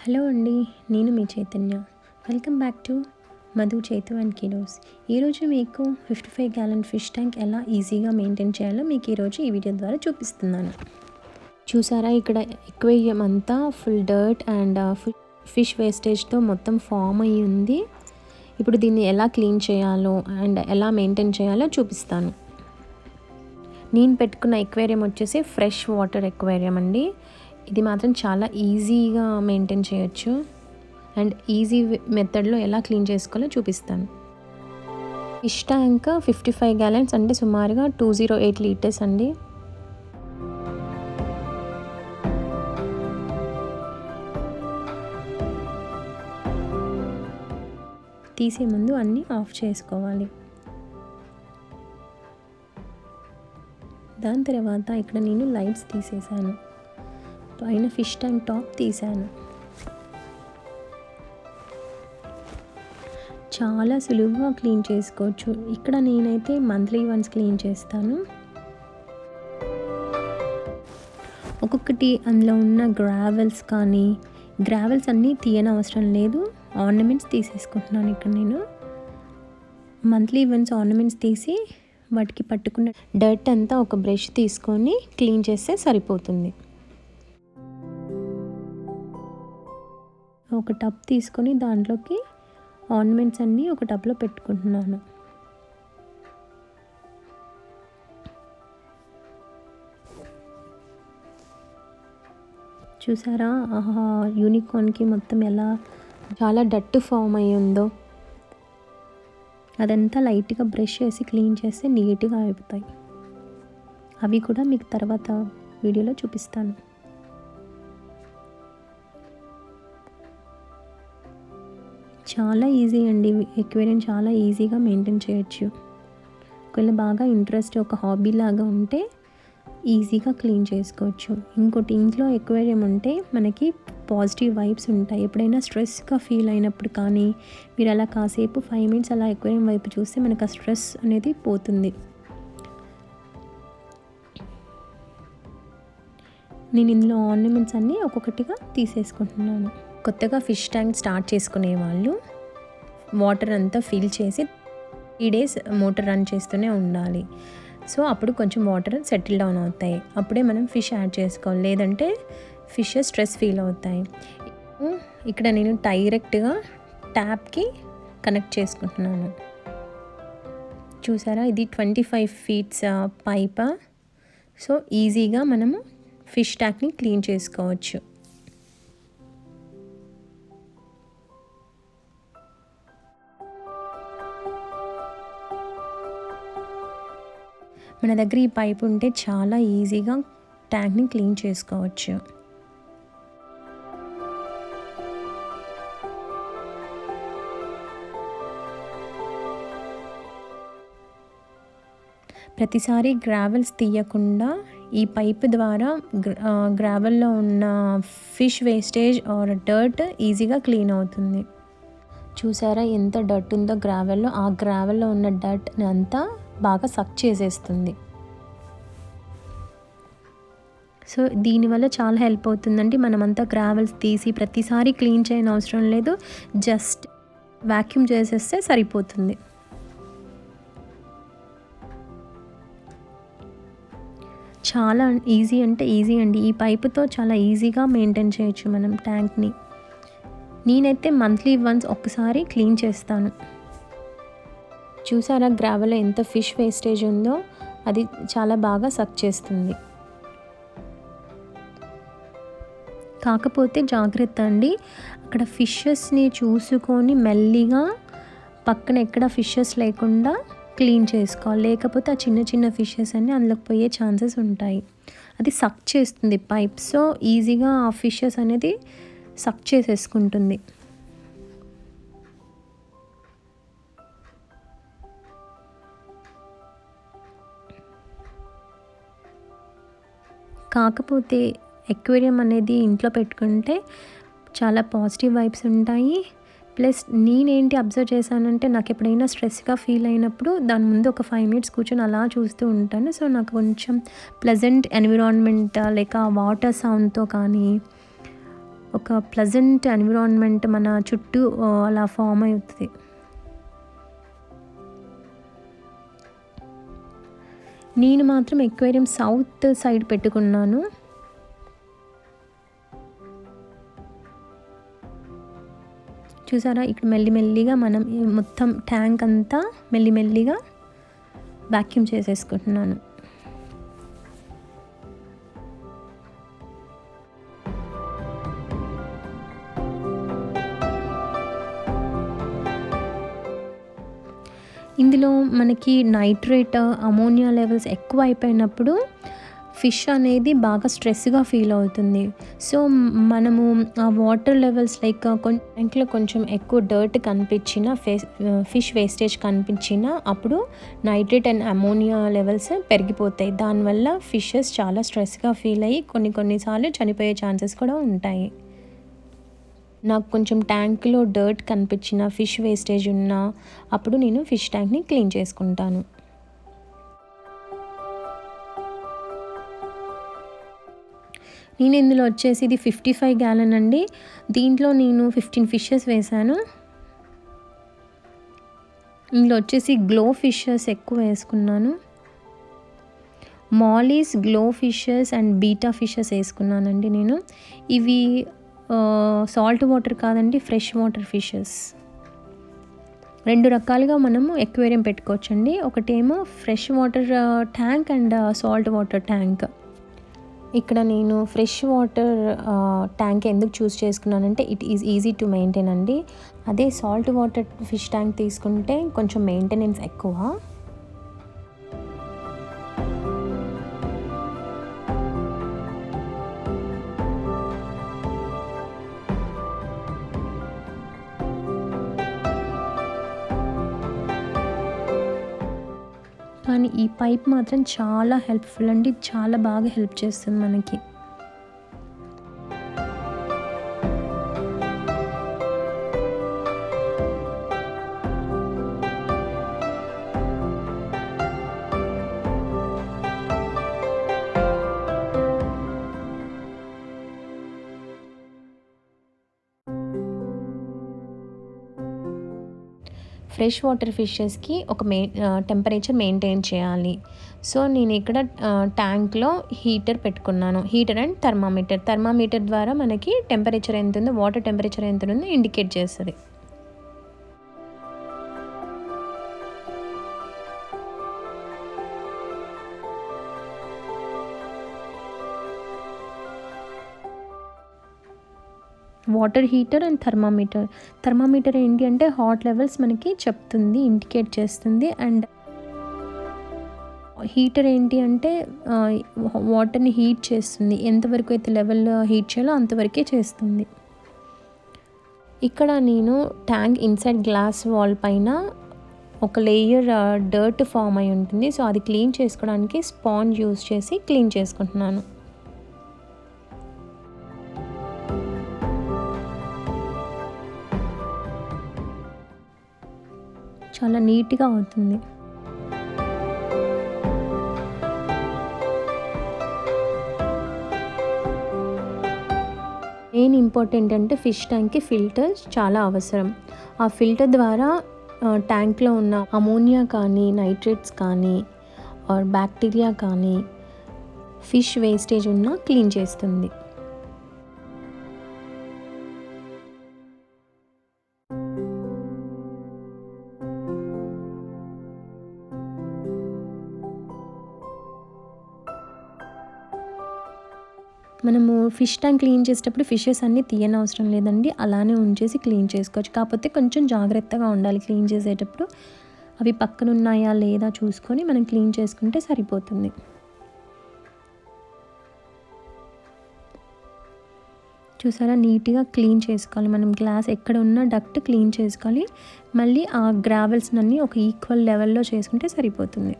Hello అండి, నేను మీ Chaitanya. Welcome back to Madhu Chaitu and kilos. ఈరోజు మీకు 55 గ్యాలన్ ఫిష్ ట్యాంక్ ఎలా ఈజీగా మెయింటైన్ చేయాలో మీకు ఈరోజు ఈ వీడియో ద్వారా చూపిస్తున్నాను. చూసారా, ఇక్కడ ఎక్వేరియం అంతా ఫుల్ డర్ట్ అండ్ ఫిష్ వేస్టేజ్తో మొత్తం ఫామ్ అయ్యి ఉంది. ఇప్పుడు దీన్ని ఎలా క్లీన్ చేయాలో అండ్ ఎలా మెయింటైన్ చేయాలో చూపిస్తాను. నేను పెట్టుకున్న ఎక్వేరియం వచ్చేసి ఫ్రెష్ వాటర్ ఎక్వేరియం అండి. ఇది మాత్రం చాలా ఈజీగా మెయింటైన్ చేయొచ్చు అండ్ ఈజీ మెథడ్లో ఎలా క్లీన్ చేసుకోవాలో చూపిస్తాను. ఫిష్ ట్యాంక్ 55 గ్యాలన్స్ అంటే సుమారుగా 208 లీటర్స్ అండి. తీసే ముందు అన్నీ ఆఫ్ చేసుకోవాలి. దాని తర్వాత ఇక్కడ నేను లైట్స్ తీసేసాను. పైన ఫిష్ ట్యాంక్ టాప్ తీసాను. చాలా సులువుగా క్లీన్ చేసుకోవచ్చు. ఇక్కడ నేనైతే మంత్లీ వన్స్ క్లీన్ చేస్తాను. ఒక్కొక్కటి అందులో ఉన్న గ్రావెల్స్ అన్నీ తీయనవసరం లేదు. ఆర్నమెంట్స్ తీసేసుకుంటున్నాను. ఇక్కడ నేను మంత్లీ వన్స్ ఆర్నమెంట్స్ తీసి వాటికి పట్టుకున్న డర్ట్ అంతా ఒక బ్రష్ తీసుకొని క్లీన్ చేస్తే సరిపోతుంది. ఒక టబ్ తీసుకొని దాంట్లోకి ఆర్నమెంట్స్ అన్నీ ఒక టబ్లో పెట్టుకుంటున్నాను. చూసారా, యూనికార్న్కి మొత్తం ఎలా చాలా డట్టు ఫామ్ అయ్యి ఉందో. అదంతా లైట్గా బ్రష్ చేసి క్లీన్ చేస్తే నీట్గా అయిపోతాయి. అవి కూడా మీకు తర్వాత వీడియోలో చూపిస్తాను. చాలా ఈజీ అండి. ఎక్వేరియం చాలా ఈజీగా మెయింటైన్ చేయొచ్చు. ఒకవేళ బాగా ఇంట్రెస్ట్, ఒక హాబీ లాగా ఉంటే ఈజీగా క్లీన్ చేసుకోవచ్చు. ఇంకోటి, ఇంట్లో ఎక్వేరియం ఉంటే మనకి పాజిటివ్ వైబ్స్ ఉంటాయి. ఎప్పుడైనా స్ట్రెస్గా ఫీల్ అయినప్పుడు కానీ మీరు అలా కాసేపు 5 minutes అలా ఎక్వేరియం వైపు చూస్తే మనకు ఆ స్ట్రెస్ అనేది పోతుంది. నేను ఇందులో ఆర్నమెంట్స్ అన్నీ ఒక్కొక్కటిగా తీసేసుకుంటున్నాను. కొత్తగా ఫిష్ ట్యాంక్ స్టార్ట్ చేసుకునే వాళ్ళు వాటర్ అంతా ఫిల్ చేసి 3 days మోటార్ రన్ చేస్తూనే ఉండాలి. సో అప్పుడు కొంచెం వాటర్ సెటిల్ డౌన్ అవుతాయి. అప్పుడే మనం ఫిష్ యాడ్ చేసుకోవాలి, లేదంటే ఫిష్ స్ట్రెస్ ఫీల్ అవుతాయి. ఇక్కడ నేను డైరెక్ట్గా ట్యాప్కి కనెక్ట్ చేసుకుంటున్నాను. చూసారా, ఇది 25 feet పైప్. సో ఈజీగా మనము ఫిష్ ట్యాంక్ని క్లీన్ చేసుకోవచ్చు. మన దగ్గర ఈ పైప్ ఉంటే చాలా ఈజీగా ట్యాంక్ని క్లీన్ చేసుకోవచ్చు. ప్రతిసారి గ్రావెల్స్ తీయకుండా ఈ పైప్ ద్వారా గ్రావెల్లో ఉన్న ఫిష్ వేస్టేజ్ ఆర్ డర్ట్ ఈజీగా క్లీన్ అవుతుంది. చూసారా ఎంత డర్ట్ ఉందో గ్రావెల్లో. ఆ గ్రావెల్లో ఉన్న డర్ట్ అంతా బాగా సక్ చేసేస్తుంది. సో దీనివల్ల చాలా హెల్ప్ అవుతుందండి. మనమంతా గ్రావెల్స్ తీసి ప్రతిసారి క్లీన్ చేయని అవసరం లేదు. జస్ట్ వ్యాక్యూమ్ చేసేస్తే సరిపోతుంది. చాలా ఈజీ అంటే ఈజీ అండి. ఈ పైపుతో చాలా ఈజీగా మెయింటైన్ చేయొచ్చు మనం ట్యాంక్ని. నేనైతే మంత్లీ వన్స్ ఒక్కసారి క్లీన్ చేస్తాను. చూసారా, గ్రావెల్లో ఎంత ఫిష్ వేస్టేజ్ ఉందో, అది చాలా బాగా సక్ చేస్తుంది. కాకపోతే జాగ్రత్త అండి, అక్కడ ఫిషెస్ని చూసుకొని మెల్లిగా పక్కన ఎక్కడ ఫిషెస్ లేకుండా క్లీన్ చేసుకోవాలి. లేకపోతే ఆ చిన్న చిన్న ఫిషెస్ అన్నీ అందులోకి పోయే ఛాన్సెస్ ఉంటాయి. అది సక్ చేస్తుంది పైప్. సో ఈజీగా ఆ ఫిషెస్ అనేది సక్ చేసేసుకుంటుంది. కాకపోతే ఎక్వేరియం అనేది ఇంట్లో పెట్టుకుంటే చాలా పాజిటివ్ వైబ్స్ ఉంటాయి. ప్లస్ నేనేంటి అబ్జర్వ్ చేశానంటే, నాకు ఎప్పుడైనా స్ట్రెస్గా ఫీల్ అయినప్పుడు దాని ముందు ఒక 5 minutes కూర్చొని అలా చూస్తూ ఉంటాను. సో నాకు కొంచెం ప్లెజెంట్ ఎన్విరాన్మెంట్, లేక వాటర్ సౌండ్తో కానీ ఒక ప్లెజెంట్ ఎన్విరాన్మెంట్ మన చుట్టూ అలా ఫామ్ అవుతుంది. నేను మాత్రం ఎక్వేరియం సౌత్ సైడ్ పెట్టుకున్నాను. చూసారా, ఇక్కడ మెల్లిమెల్లిగా మనం మొత్తం ట్యాంక్ అంతా మెల్లిమెల్లిగా వాక్యూమ్ చేసేసుకుంటున్నాను. ఇందులో మనకి నైట్రేట్, అమోనియా లెవెల్స్ ఎక్కువ అయిపోయినప్పుడు ఫిష్ అనేది బాగా స్ట్రెస్గా ఫీల్ అవుతుంది. సో మనము ఆ వాటర్ లెవెల్స్ లైక్ ట్యాంక్లో కొంచెం ఎక్కువ డర్ట్ కనిపించిన ఫిష్ వేస్టేజ్ కనిపించిన అప్పుడు నైట్రేట్ అండ్ అమోనియా లెవెల్స్ పెరిగిపోతాయి. దానివల్ల ఫిషెస్ చాలా స్ట్రెస్గా ఫీల్ అయ్యి కొన్నిసార్లు చనిపోయే ఛాన్సెస్ కూడా ఉంటాయి. నాకు కొంచెం ట్యాంక్లో డర్ట్ కనిపించిన, ఫిష్ వేస్టేజ్ ఉన్న అప్పుడు నేను ఫిష్ ట్యాంక్ని క్లీన్ చేసుకుంటాను. నేను ఇందులో వచ్చేసి ఇది 55 గ్యాలన్ అండి. దీంట్లో నేను 15 ఫిషెస్ వేసాను. ఇందులో వచ్చేసి గ్లో ఫిషెస్ ఎక్కువ వేసుకున్నాను. Mollies, glow fishes and betta fishes వేసుకున్నానండి నేను. ఇవి సాల్ట్ వాటర్ కాదండి, ఫ్రెష్ వాటర్ ఫిషెస్. 2 రకాలుగా మనము ఎక్వేరియం పెట్టుకోవచ్చండి. ఒకటేమో fresh water tank and salt water tank. ఇక్కడ నేను ఫ్రెష్ వాటర్ ట్యాంక్ ఎందుకు చూస్ చేసుకున్నానంటే it is easy to maintain అండి. అదే సాల్ట్ వాటర్ ఫిష్ ట్యాంక్ తీసుకుంటే కొంచెం మెయింటెనెన్స్ ఎక్కువ. కానీ ఈ పైప్ మాత్రం చాలా హెల్ప్ఫుల్ అండి, చాలా బాగా హెల్ప్ చేస్తుంది మనకి. ఫ్రెష్ వాటర్ ఫిషెస్కి ఒక టెంపరేచర్ మెయింటైన్ చేయాలి. సో నేను ఇక్కడ ట్యాంక్లో హీటర్ పెట్టుకున్నాను. హీటర్ అండ్ థర్మామీటర్ ద్వారా మనకి టెంపరేచర్ ఎంత ఉందో, వాటర్ టెంపరేచర్ ఎంత ఉందో ఇండికేట్ చేస్తుంది. వాటర్ హీటర్ అండ్ థర్మామీటర్ ఏంటి అంటే హాట్ లెవెల్స్ మనకి చెప్తుంది, ఇండికేట్ చేస్తుంది. అండ్ హీటర్ ఏంటి అంటే వాటర్ని హీట్ చేస్తుంది. ఎంతవరకు అయితే లెవెల్ హీట్ చేయాలో అంతవరకే చేస్తుంది. ఇక్కడ నేను ట్యాంక్ ఇన్సైడ్ గ్లాస్ వాల్ పైన ఒక లేయర్ డర్ట్ ఫామ్ అయి ఉంటుంది. సో అది క్లీన్ చేసుకోవడానికి స్పాంజ్ యూస్ చేసి క్లీన్ చేసుకుంటున్నాను. చాలా నీట్గా అవుతుంది. మెయిన్ ఇంపార్టెంట్ అంటే ఫిష్ ట్యాంక్కి ఫిల్టర్ చాలా అవసరం. ఆ ఫిల్టర్ ద్వారా ట్యాంక్లో ఉన్న అమోనియా కానీ, నైట్రేట్స్ కానీ, బ్యాక్టీరియా కానీ, ఫిష్ వేస్టేజ్ ఉన్నా క్లీన్ చేస్తుంది. మనము ఫిష్ ట్యాంక్ క్లీన్ చేసేటప్పుడు ఫిషెస్ అన్నీ తీయనవసరం లేదండి, అలానే ఉంచేసి క్లీన్ చేసుకోవచ్చు. కాకపోతే కొంచెం జాగ్రత్తగా ఉండాలి క్లీన్ చేసేటప్పుడు. అవి పక్కన ఉన్నాయా లేదా చూసుకొని మనం క్లీన్ చేసుకుంటే సరిపోతుంది. చూసారా, నీట్గా క్లీన్ చేసుకోవాలి. మనం గ్లాస్ ఎక్కడ ఉన్న డక్ట్ క్లీన్ చేసుకోవాలి. మళ్ళీ ఆ గ్రావెల్స్ అన్నీ ఒక ఈక్వల్ లెవెల్లో చేసుకుంటే సరిపోతుంది.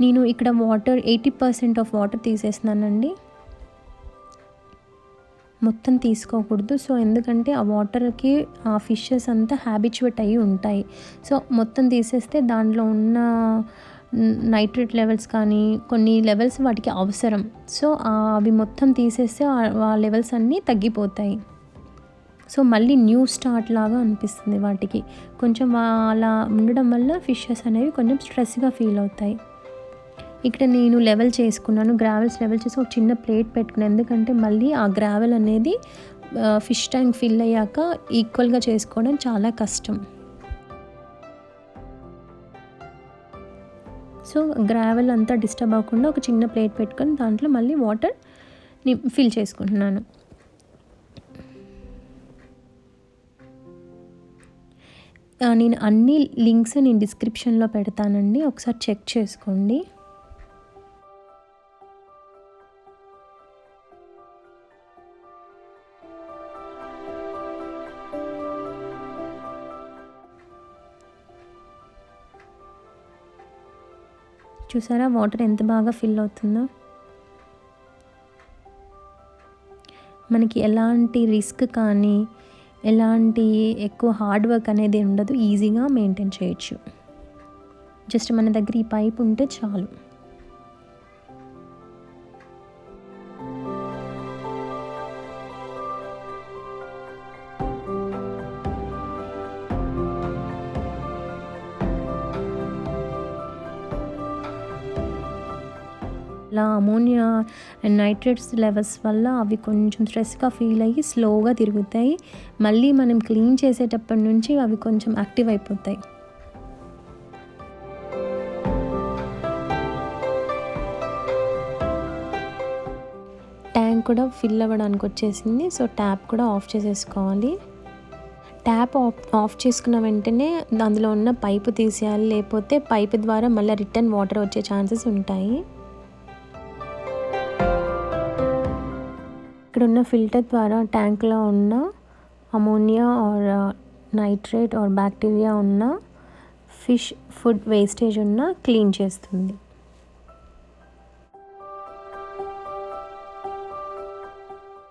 నేను ఇక్కడ వాటర్ 80% ఆఫ్ వాటర్ తీసేస్తున్నానండి, మొత్తం తీసుకోకూడదు. సో ఎందుకంటే ఆ వాటర్కి ఆ ఫిషెస్ అంతా హ్యాబిచువేట్ అయ్యి ఉంటాయి. సో మొత్తం తీసేస్తే దాంట్లో ఉన్న నైట్రేట్ లెవెల్స్ కానీ కొన్ని లెవెల్స్ వాటికి అవసరం. సో అవి మొత్తం తీసేస్తే ఆ లెవెల్స్ అన్నీ తగ్గిపోతాయి. సో మళ్ళీ న్యూ స్టార్ట్ లాగా అనిపిస్తుంది వాటికి. కొంచెం అలా ఉండడం వల్ల ఫిషెస్ అనేవి కొంచెం స్ట్రెస్గా ఫీల్ అవుతాయి. ఇక్కడ నేను లెవెల్ చేసుకున్నాను, గ్రావెల్స్ లెవెల్ చేసి ఒక చిన్న ప్లేట్ పెట్టుకున్నాను. ఎందుకంటే మళ్ళీ ఆ గ్రావెల్ అనేది ఫిష్ ట్యాంక్ ఫిల్ అయ్యాక ఈక్వల్గా చేసుకోవడం చాలా కష్టం. సో గ్రావెల్ అంతా డిస్టర్బ్ అవ్వకుండా ఒక చిన్న ప్లేట్ పెట్టుకొని దాంట్లో మళ్ళీ వాటర్ని ఫిల్ చేసుకుంటున్నాను. నేను అన్ని లింక్స్ నేను డిస్క్రిప్షన్లో పెడతానండి, ఒకసారి చెక్ చేసుకోండి. చూసారా వాటర్ ఎంత బాగా ఫిల్ అవుతుందో. మనకి ఎలాంటి రిస్క్ కానీ ఎలాంటి ఎక్కువ హార్డ్ వర్క్ అనేది ఉండదు, ఈజీగా మెయింటైన్ చేయొచ్చు. జస్ట్ మన దగ్గర ఈ పైప్ ఉంటే చాలు. ఇలా అమోనియా అండ్ నైట్రేట్స్ లెవెల్స్ వల్ల అవి కొంచెం స్ట్రెస్గా ఫీల్ అయ్యి స్లోగా తిరుగుతాయి. మళ్ళీ మనం క్లీన్ చేసేటప్పటి నుంచి అవి కొంచెం యాక్టివ్ అయిపోతాయి. ట్యాంక్ కూడా ఫిల్ అవ్వడానికి వచ్చేసింది. సో ట్యాప్ కూడా ఆఫ్ చేసేసుకోవాలి. ట్యాప్ ఆఫ్ చేసుకున్న వెంటనే అందులో ఉన్న పైపు తీసేయాలి, లేకపోతే పైపు ద్వారా మళ్ళీ రిటర్న్ వాటర్ వచ్చే ఛాన్సెస్ ఉంటాయి. ఇక్కడ ఉన్న ఫిల్టర్ ద్వారా ట్యాంక్లో ఉన్న ammonia or nitrate or bacteria ఉన్న ఫిష్ ఫుడ్ వేస్టేజ్ ఉన్న క్లీన్ చేస్తుంది.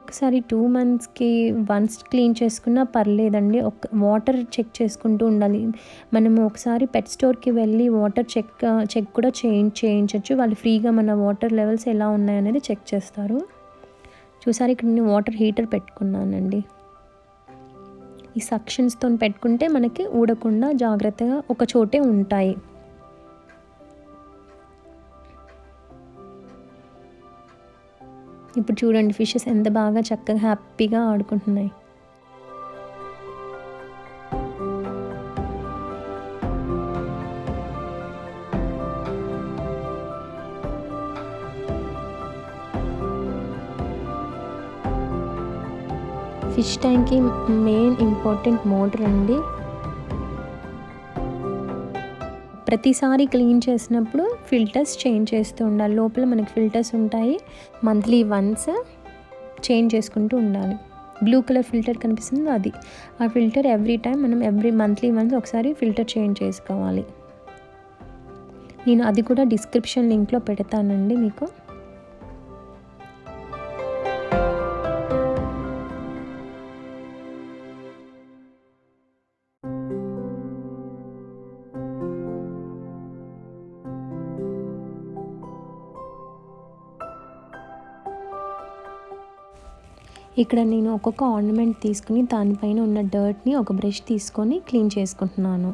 ఒకసారి 2 monthsకి వన్స్ క్లీన్ చేసుకున్నా పర్లేదండి. వాటర్ చెక్ చేసుకుంటూ ఉండాలి. మనము ఒకసారి పెట్ స్టోర్కి వెళ్ళి వాటర్ చెక్ కూడా చేయించవచ్చు. వాళ్ళు ఫ్రీగా మన వాటర్ లెవెల్స్ ఎలా ఉన్నాయనేది చెక్ చేస్తారు. చూసారు, ఇక్కడ నేను వాటర్ హీటర్ పెట్టుకున్నానండి. ఈ సక్షన్స్తో పెట్టుకుంటే మనకి ఊడకుండా జాగ్రత్తగా ఒక చోటే ఉంటాయి. ఇప్పుడు చూడండి ఫిషెస్ ఎంత బాగా చక్కగా హ్యాపీగా ఆడుకుంటున్నాయి. ఫిష్ ట్యాంక్కి మెయిన్ ఇంపార్టెంట్ మోటర్ అండి. ప్రతిసారి క్లీన్ చేసినప్పుడు ఫిల్టర్స్ చేంజ్ చేస్తూ ఉండాలి. లోపల మనకి ఫిల్టర్స్ ఉంటాయి, మంత్లీ వన్స్ చేంజ్ చేసుకుంటూ ఉండాలి. బ్లూ కలర్ ఫిల్టర్ కనిపిస్తుంది అది, ఆ ఫిల్టర్ ఎవ్రీ మంత్లీ వన్స్ ఒకసారి ఫిల్టర్ చేంజ్ చేసుకోవాలి. నేను అది కూడా డిస్క్రిప్షన్ లింక్లో పెడతానండి మీకు. ఇక్కడ నేను ఒక్కొక్క ఆర్నమెంట్ తీసుకుని దానిపైన ఉన్న డర్ట్ని ఒక బ్రష్ తీసుకొని క్లీన్ చేసుకుంటున్నాను.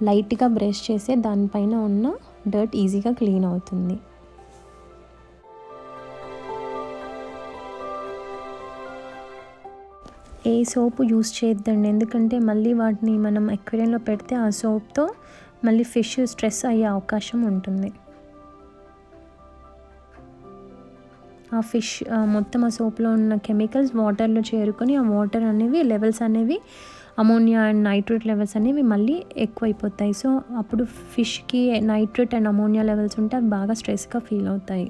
లైట్గా బ్రష్ చేస్తే దానిపైన ఉన్న డర్ట్ ఈజీగా క్లీన్ అవుతుంది. ఏ సోపు యూస్ చేయొద్దండి, ఎందుకంటే మళ్ళీ వాటిని మనం అక్వేరియంలో పెడితే ఆ సోప్తో మళ్ళీ ఫిష్ స్ట్రెస్ అయ్యే అవకాశం ఉంటుంది. ఆ ఫిష్ మొత్తం ఆ సోప్లో ఉన్న కెమికల్స్ వాటర్లో చేరుకొని ఆ వాటర్ అనేవి లెవెల్స్ అనేవి అమోనియా అండ్ నైట్రేట్ లెవెల్స్ అనేవి మళ్ళీ ఎక్కువైపోతాయి. సో అప్పుడు ఫిష్కి నైట్రేట్ అండ్ అమోనియా లెవెల్స్ ఉంటే అవి బాగా స్ట్రెస్గా ఫీల్ అవుతాయి.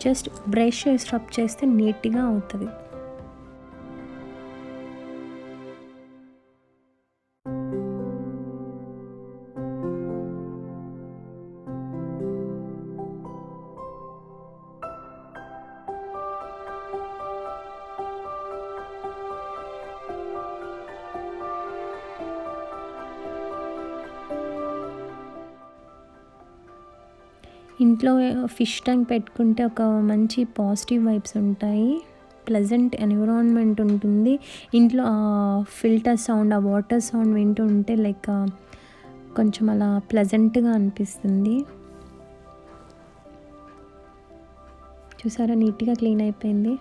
జస్ట్ బ్రష్ స్క్రబ్ చేస్తే నీట్గా అవుతుంది. ఇంట్లో ఫిష్ ట్యాంక్ పెట్టుకుంటే ఒక మంచి పాజిటివ్ వైబ్స్ ఉంటాయి, ప్లెజెంట్ ఎన్విరాన్మెంట్ ఉంటుంది. ఇంట్లో ఫిల్టర్ సౌండ్, ఆ వాటర్ సౌండ్ వింటూ ఉంటే లైక్ కొంచెం అలా ప్లెజెంట్గా అనిపిస్తుంది. చూసారా నీట్గా క్లీన్ అయిపోయింది.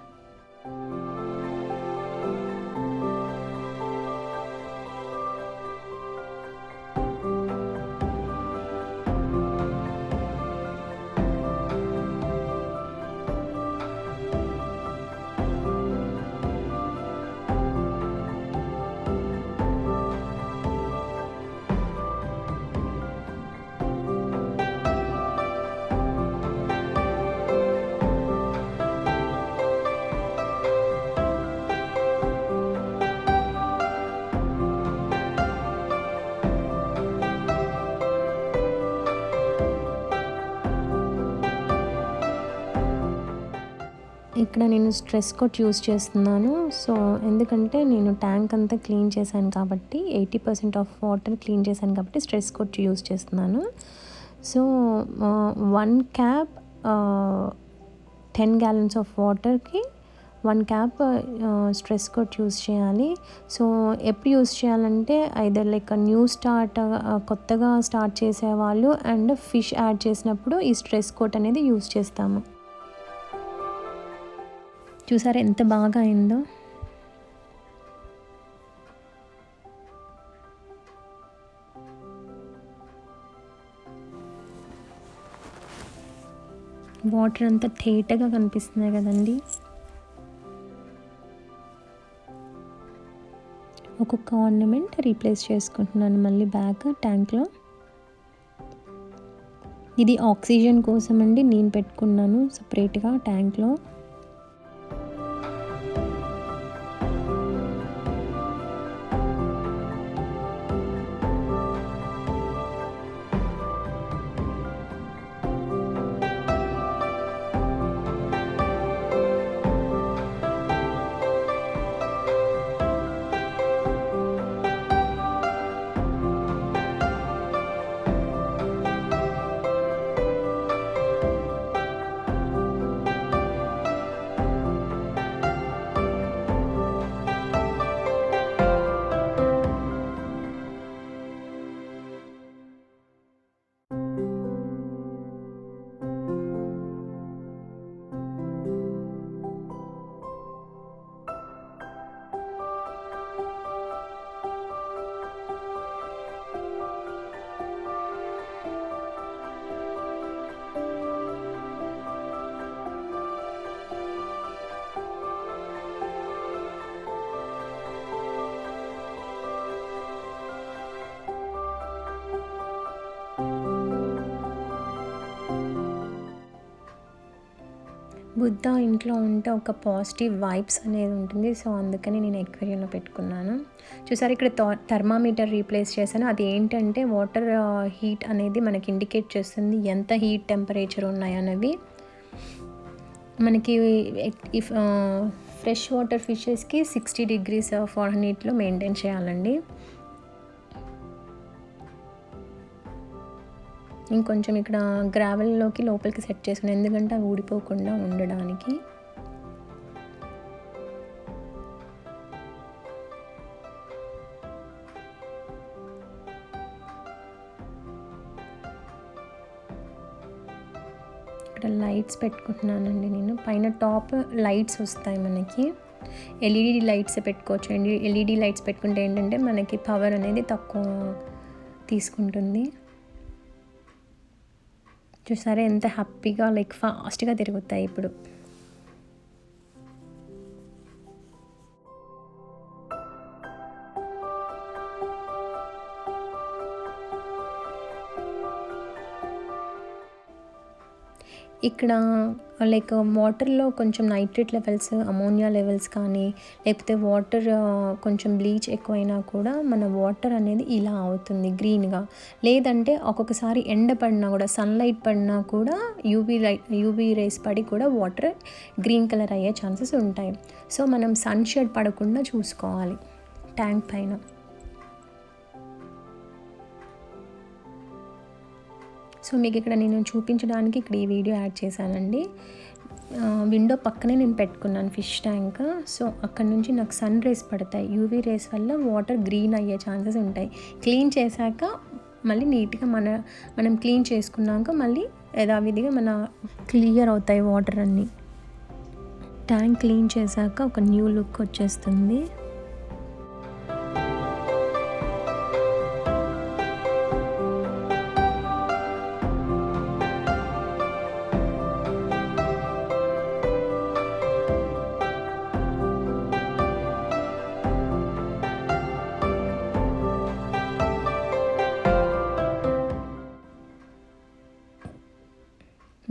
ఇక్కడ నేను స్ట్రెస్ కోట్ యూస్ చేస్తున్నాను. సో ఎందుకంటే నేను ట్యాంక్ అంతా క్లీన్ చేశాను కాబట్టి 80% ఆఫ్ వాటర్ క్లీన్ చేశాను కాబట్టి స్ట్రెస్ కోట్ యూస్ చేస్తున్నాను. సో 1 క్యాప్ 10 gallons ఆఫ్ వాటర్కి 1 క్యాప్ స్ట్రెస్ కోట్ యూస్ చేయాలి. సో ఎప్పుడు యూస్ చేయాలంటే ఐదర్ లైక్ కొత్తగా స్టార్ట్ చేసేవాళ్ళు అండ్ ఫిష్ యాడ్ చేసినప్పుడు ఈ స్ట్రెస్ కోట్ అనేది యూస్ చేస్తాము. చూసారా ఎంత బాగా అయిందో. వాటర్ అంతా తేటగా కనిపిస్తున్నాయి కదండి. ఒక్కొక్క ఆర్నమెంట్ రీప్లేస్ చేసుకుంటున్నాను మళ్ళీ బ్యాక్ ట్యాంక్లో. ఇది ఆక్సిజన్ కోసం అండి నేను పెట్టుకున్నాను సపరేట్గా ట్యాంక్లో. బుద్ధ ఇంట్లో ఉంటే ఒక పాజిటివ్ వైబ్స్ అనేది ఉంటుంది. సో అందుకని నేను ఎక్వేరియంలో పెట్టుకున్నాను. చూసారు ఇక్కడ థర్మామీటర్ రీప్లేస్ చేశాను. అది ఏంటంటే వాటర్ హీట్ అనేది మనకి ఇండికేట్ చేస్తుంది ఎంత హీట్ టెంపరేచర్ ఉన్నాయనేవి. మనకి ఫ్రెష్ వాటర్ ఫిషెస్కి 60 degrees ఫారెన్హీట్లో మెయింటైన్ చేయాలండి. ఇంకొంచెం ఇక్కడ గ్రావెల్లోకి లోపలికి సెట్ చేసుకుని, ఎందుకంటే అవి ఊడిపోకుండా ఉండడానికి. ఇక్కడ లైట్స్ పెట్టుకుంటున్నానండి నేను. పైన టాప్ లైట్స్ వస్తాయి మనకి, ఎల్ఈడి లైట్స్ పెట్టుకోవచ్చు అండి. ఎల్ఈడి లైట్స్ పెట్టుకుంటే ఏంటంటే మనకి పవర్ అనేది తక్కువ తీసుకుంటుంది. చూసారా ఎంత హ్యాపీగా లైక్ ఫాస్ట్గా తిరుగుతాయి ఇప్పుడు. ఇక్కడ లైక్ వాటర్లో కొంచెం నైట్రేట్ లెవెల్స్, అమోనియా లెవెల్స్ కానీ లేకపోతే వాటర్ కొంచెం బ్లీచ్ ఎక్కువైనా కూడా మన వాటర్ అనేది ఇలా అవుతుంది గ్రీన్గా. లేదంటే ఒక్కొక్కసారి ఎండ పడినా కూడా, సన్లైట్ పడినా కూడా యూవీ రేస్ పడి కూడా వాటర్ గ్రీన్ కలర్ అయ్యే ఛాన్సెస్ ఉంటాయి. సో మనం సన్ షేడ్ పడకుండా చూసుకోవాలి ట్యాంక్ పైన. సో మీకు ఇక్కడ నేను చూపించడానికి ఇక్కడ ఈ వీడియో యాడ్ చేశానండి. విండో పక్కనే నేను పెట్టుకున్నాను ఫిష్ ట్యాంక్. సో అక్కడ నుంచి నాకు సన్ రేస్ పడతాయి. యూవీ రేస్ వల్ల వాటర్ గ్రీన్ అయ్యే ఛాన్సెస్ ఉంటాయి. క్లీన్ చేశాక మళ్ళీ నీట్గా మనం క్లీన్ చేసుకున్నాక మళ్ళీ యథావిధిగా క్లియర్ అవుతాయి వాటర్ అన్నీ. ట్యాంక్ క్లీన్ చేశాక ఒక న్యూ లుక్ వచ్చేస్తుంది.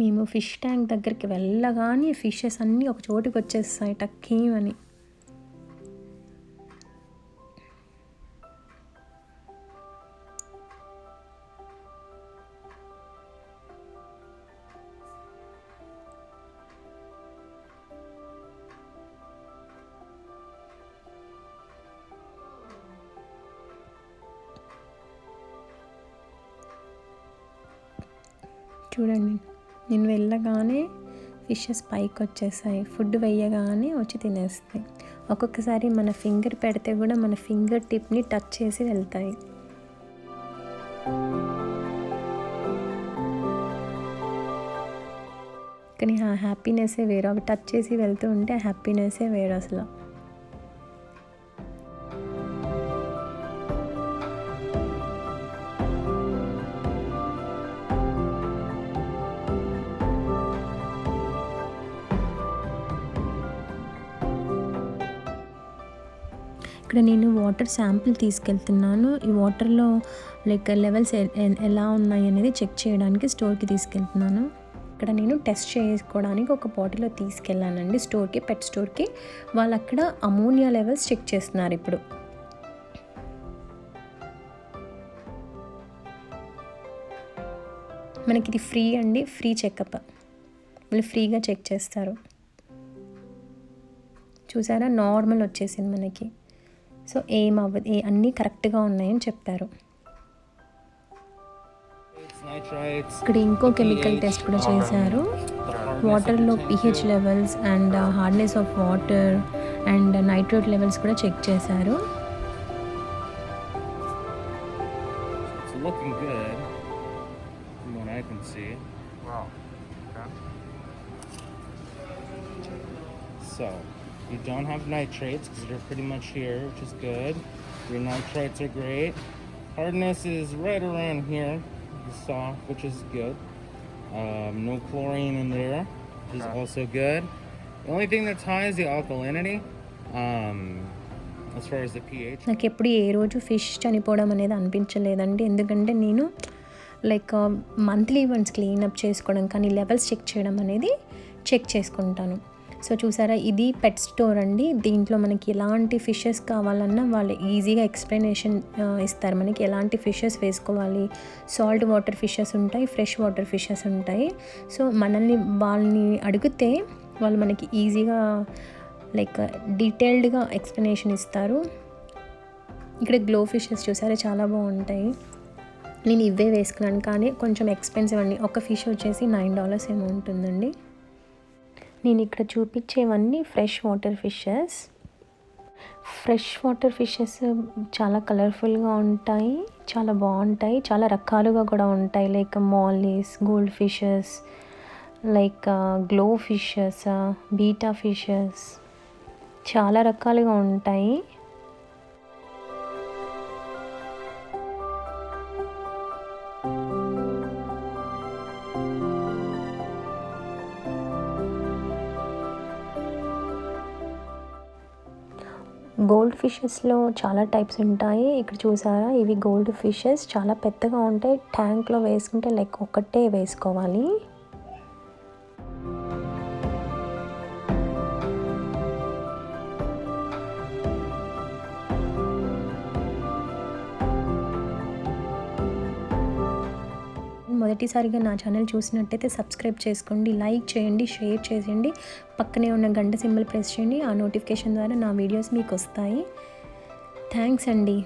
మేము ఫిష్ ట్యాంక్ దగ్గరికి వెళ్ళగానే ఫిషెస్ అన్నీ ఒక చోటుకి వచ్చేస్తాయి టక్కేమని. చూడండి, నేను వెళ్ళగానే ఫిషెస్ పైకి వచ్చేసాయి. ఫుడ్ వేయగానే వచ్చి తినేస్తాయి. ఒక్కొక్కసారి మన ఫింగర్ పెడితే కూడా మన ఫింగర్ టిప్ని టచ్ చేసి వెళ్తాయి. కానీ ఆ హ్యాపీనెస్సే వేరు. అవి టచ్ చేసి వెళ్తూ ఉంటే ఆ హ్యాపీనెస్సే వేరు అసలు. ఇక్కడ నేను వాటర్ శాంపిల్ తీసుకెళ్తున్నాను. ఈ వాటర్లో లైక్ లెవెల్స్ ఎలా ఉన్నాయి అనేది చెక్ చేయడానికి స్టోర్కి తీసుకెళ్తున్నాను. ఇక్కడ నేను టెస్ట్ చేసుకోవడానికి ఒక బాటిల్లో తీసుకెళ్ళానండి స్టోర్కి, పెట్ స్టోర్కి. వాళ్ళు అక్కడ అమోనియా లెవెల్స్ చెక్ చేస్తున్నారు ఇప్పుడు. మనకి ఇది ఫ్రీ అండి, ఫ్రీ చెకప్. వాళ్ళు ఫ్రీగా చెక్ చేస్తారు. చూసారా, నార్మల్ వచ్చేసింది మనకి. సో ఏమవ్వదు, అన్నీ కరెక్ట్గా ఉన్నాయని చెప్పారు. ఇక్కడ ఇంకో కెమికల్ టెస్ట్ కూడా చేశారు. వాటర్లో pH levels and hardness of water and nitrate levels కూడా చెక్ చేశారు. You don't have nitrates because they're pretty much here, which is good. Your nitrates are great. Hardness is right around here, soft, which is good. No chlorine in there, which is also good. The only thing that's high is the alkalinity. As far as the pH. నాకు ఎప్పుడు ఏ రోజు fish చనిపోవడం అనేది అనిపించలేదండి. ఎందుకంటే నేను like monthly once cleanup చేసుకోవడం కానీ levels check చేయడం అనేది చెక్ చేసుకుంటాను. సో చూసారా, ఇది పెట్ స్టోర్ అండి. దీంట్లో మనకి ఎలాంటి ఫిషెస్ కావాలన్నా వాళ్ళు ఈజీగా ఎక్స్ప్లెనేషన్ ఇస్తారు. మనకి ఎలాంటి ఫిషెస్ వేసుకోవాలి, సాల్ట్ వాటర్ ఫిషెస్ ఉంటాయి, ఫ్రెష్ వాటర్ ఫిషెస్ ఉంటాయి. సో వాళ్ళని అడిగితే వాళ్ళు మనకి ఈజీగా లైక్ డీటెయిల్డ్గా ఎక్స్ప్లెనేషన్ ఇస్తారు. ఇక్కడ గ్లో ఫిషెస్ చూసారా, చాలా బాగుంటాయి. నేను ఇవే వేసుకున్నాను కానీ కొంచెం ఎక్స్పెన్సివ్ అండి. ఒక ఫిష్ వచ్చేసి $9 ఏమో ఉంటుందండి. నేను ఇక్కడ చూపించేవన్నీ fresh water fishes. Fresh water fishes చాలా కలర్ఫుల్గా ఉంటాయి, చాలా బాగుంటాయి, చాలా రకాలుగా కూడా ఉంటాయి. Like mollies, gold fishes, like glow fishes, betta fishes, చాలా రకాలుగా ఉంటాయి. గోల్డ్ ఫిషెస్లో చాలా టైప్స్ ఉంటాయి. ఇక్కడ చూసారా, ఇవి గోల్డ్ ఫిషెస్ చాలా పెద్దగా ఉంటాయి. ట్యాంక్లో వేసుకుంటే లైక్ ఒకటే వేసుకోవాలి. మొదటిసారిగా నా ఛానల్ చూసినట్టయితే సబ్స్క్రైబ్ చేసుకోండి, లైక్ చేయండి, షేర్ చేయండి, పక్కనే ఉన్న గంట సింబల్ ప్రెస్ చేయండి. ఆ నోటిఫికేషన్ ద్వారా నా వీడియోస్ మీకు వస్తాయి. థ్యాంక్స్ అండి.